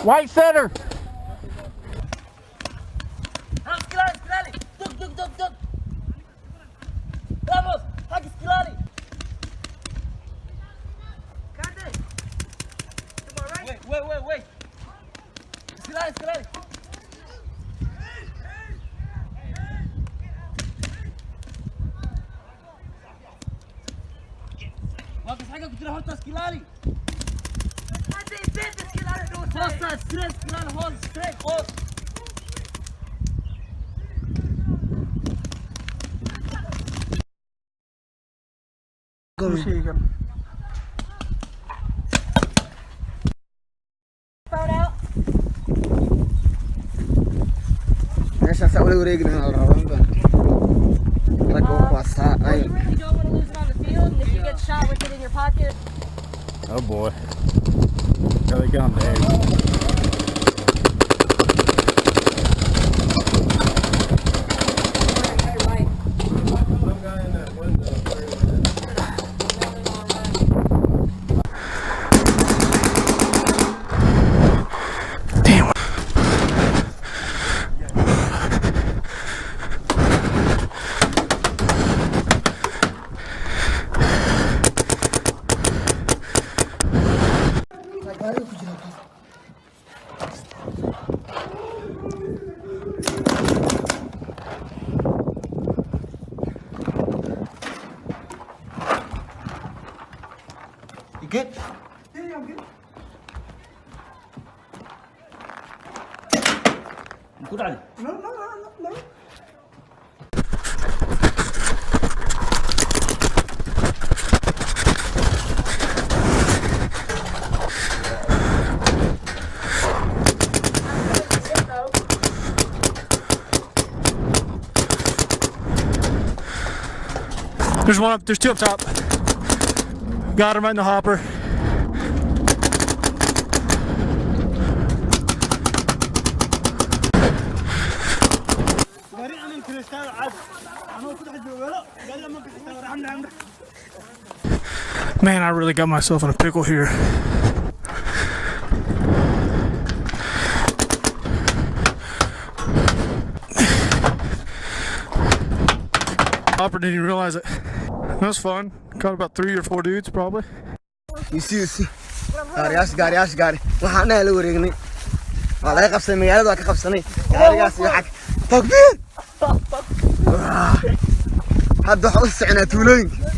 White center. Wait. Escalade. واقف حاجة كنت راح احط اسكيلالي. Força, straight, hold, straight, hold. Meeshaan saa ula wareegna hal rabaa. Ragga waa ay. You really don't want to lose it on the field, and if you get shot with it in your pocket. Oh boy. Here they come, Dave. You good? Yeah, I'm good. Good علي. No. There's two up top. Got him right in the hopper. Man, I really got myself in a pickle here. Hopper didn't even realize it. That was fun. Caught about 3 or 4 dudes probably. You see. Gaari. Waxaan la wareegnay. Waa laga qabsaday magaalada waa ka qabsanay. Gaarigaas waxa takbiir. Hadda waxa u soconaa tuulooyinka.